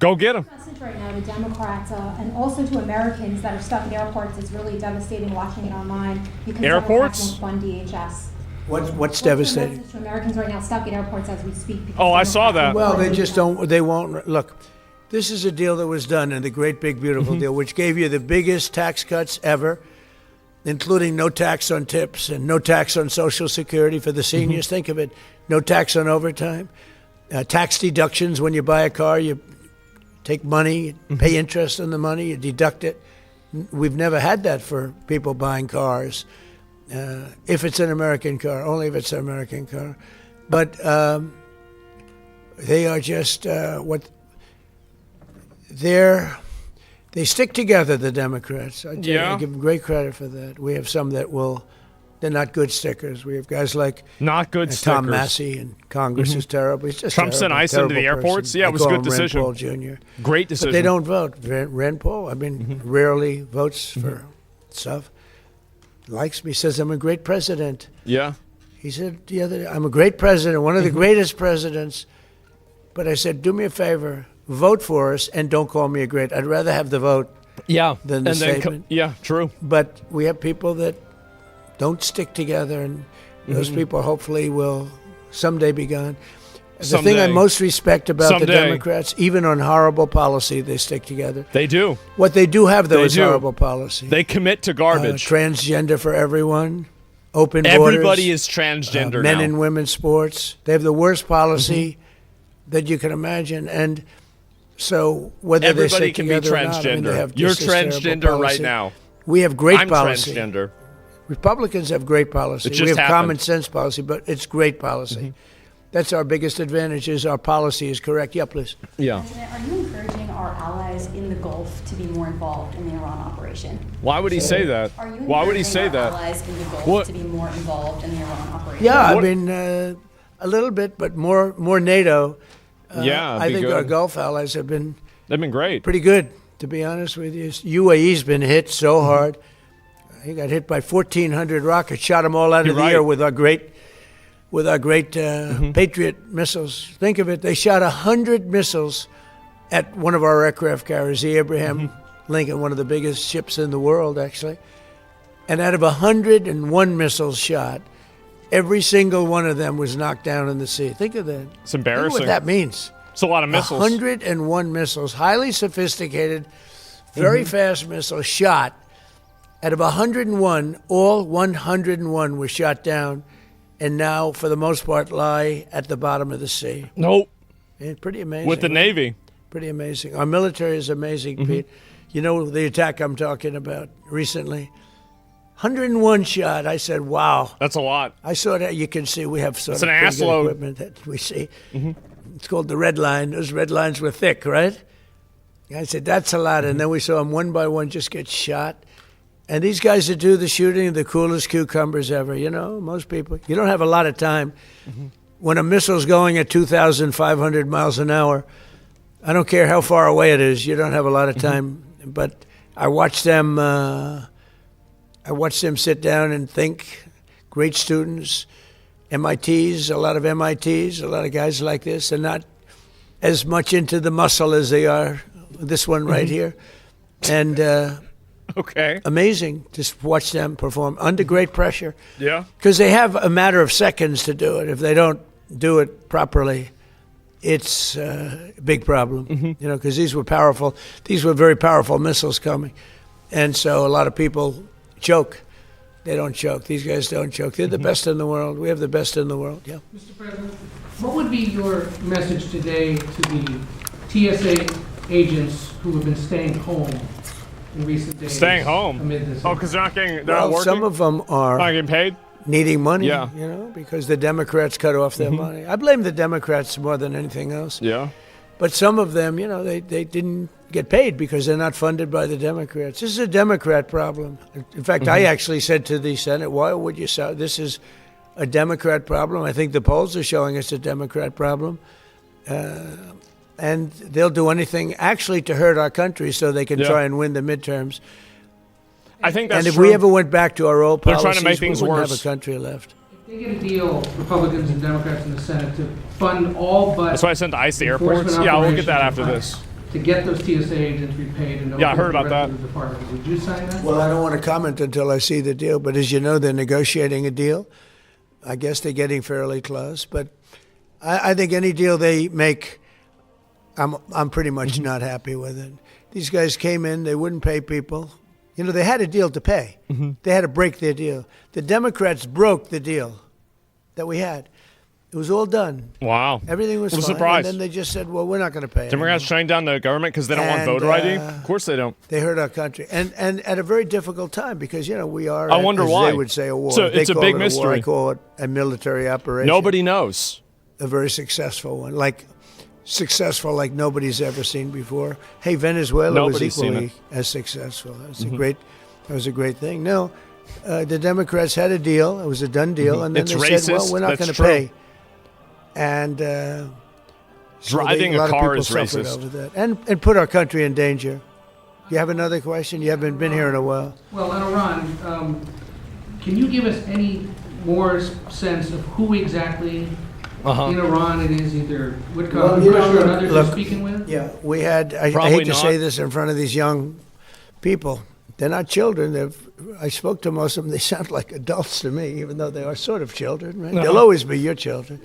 Go get them. Message right now to Democrats and also to Americans that are stuck at airports. It's really devastating watching it online. Because Airports? Fund DHS. What's devastating? Message to Americans right now stuck at airports as we speak. Oh, I saw that. Well, they just don't. They won't look. This is a deal that was done in the great big beautiful deal, which gave you the biggest tax cuts ever, including no tax on tips and no tax on Social Security for the seniors. Think of it. No tax on overtime. Tax deductions when you buy a car. You take money, pay interest on the money, you deduct it. We've never had that for people buying cars. If it's an American car, only if it's an American car. But they are just they stick together, the Democrats. I give them great credit for that. We have some that they're not good stickers. We have guys like not good Tom Massey in Congress is terrible. He's just Trump sent ICE into the airports. Yeah, it was a good decision. Rand Paul Jr. Great decision. But they don't vote. Rand Paul, I mean, rarely votes for stuff. Likes me, says I'm a great president. Yeah. He said the other day, I'm a great president, one of the greatest presidents. But I said, do me a favor, vote for us and don't call me a great. I'd rather have the vote than the statement. Yeah, true. But we have people that don't stick together, and those people hopefully will someday be gone. The thing I most respect about the Democrats, even on horrible policy, they stick together. They do. What they do have, though, is horrible policy. They commit to garbage. Transgender for everyone, open borders. Everybody is transgender men now. and women sports. They have the worst policy that you can imagine. And so whether everybody they can stick be together transgender. or not, I mean, they have You're just transgender right now. We have great I'm policy. Transgender. Republicans have great policy. We have common sense policy, but it's great policy. That's our biggest advantage, is our policy is correct. Yeah, please. Yeah. Are you encouraging our allies in the Gulf to be more involved in the Iran operation? Why would he say that? Why would he say that? Allies in the Gulf to be more involved in the Iran operation? Yeah, I mean, a little bit, but more NATO. I think our Gulf allies have been great. Pretty good, to be honest with you. UAE's been hit so hard. He got hit by 1,400 rockets, shot them all out of the air with our great Patriot missiles. Think of it, they shot 100 missiles at one of our aircraft carriers, the Abraham Lincoln, one of the biggest ships in the world, actually. And out of 101 missiles shot, every single one of them was knocked down in the sea. Think of that. It's embarrassing. Think of what that means. It's a lot of missiles. 101 missiles, highly sophisticated, very fast missiles shot. Out of 101, all 101 were shot down, and now, for the most part, lie at the bottom of the sea. Nope. It's pretty amazing. With the Navy. Pretty amazing. Our military is amazing, Pete. You know the attack I'm talking about recently? 101 shot. I said, wow. That's a lot. I saw that. You can see we have sort it's of an pretty ass good load. equipment that we see. It's called the red line. Those red lines were thick, right? I said, that's a lot. And then we saw them one by one just get shot. And these guys that do the shooting are the coolest cucumbers ever. You know, most people, you don't have a lot of time. When a missile's going at 2,500 miles an hour, I don't care how far away it is, you don't have a lot of time. But I watch them sit down and think. Great students, MITs, a lot of MITs, a lot of guys like this are not as much into the muscle as they are this one right here. And amazing. Just watch them perform under great pressure. Yeah. Because they have a matter of seconds to do it. If they don't do it properly, it's a big problem. You know, because these were powerful. These were very powerful missiles coming. And so a lot of people choke. They don't choke. These guys don't choke. They're the best in the world. We have the best in the world. Yeah. Mr. President, what would be your message today to the TSA agents who have been staying home in recent days? Staying home? Amid this because they're not working? Some of them are not getting paid? Needing money, Yeah. you know, because the Democrats cut off their money. I blame the Democrats more than anything else. Yeah. But some of them, you know, they didn't get paid because they're not funded by the Democrats. This is a Democrat problem. In fact, I actually said to the Senate, why would you say this is a Democrat problem? I think the polls are showing it's a Democrat problem. And they'll do anything actually to hurt our country so they can try and win the midterms. I think that's And if true. we ever went back to our old policies, trying to make things we wouldn't worse. have a country left. If they get a deal, Republicans and Democrats in the Senate, to fund all but That's why I sent ICE to airports. Yeah, we'll get that after this. to get those TSA agents repaid and Yeah, I heard about the that. rest of the department. Would you sign that? Well, I don't want to comment until I see the deal, but as you know, they're negotiating a deal. I guess they're getting fairly close, but I think any deal they make, I'm pretty much not happy with it. These guys came in, they wouldn't pay people. You know, they had a deal to pay. They had to break their deal. The Democrats broke the deal that we had. It was all done. Wow. Everything was I'm fine. surprised. And then they just said, well, we're not going to pay it Democrats anymore. shutting down the government because they don't want And, voter ID? Of course they don't. They hurt our country. And at a very difficult time because, you know, we are, I wonder as why. they would say, a war. So They it's a call big it war. mystery. I call it a military operation. Nobody knows. A very successful one. Like, successful like nobody's ever seen before. Hey, Venezuela Nobody's was seen equally as successful. That was a great thing. No, the Democrats had a deal. It was a done deal. And then It's they racist. said, well, we're not That's going to true. pay. And so Driving a lot a car of is people suffered racist. over that. And put our country in danger. You have another question? You haven't been here in a while. Well, Ron, can you give us any more sense of who exactly in Iran it is, either Whitcomb, Well, you know, Kushner, and others look, you're speaking with? Yeah, we had, I Probably hate to say not. this in front of these young people. They're not children. I spoke to most of them. They sound like adults to me, even though they are sort of children, right? They'll always be your children.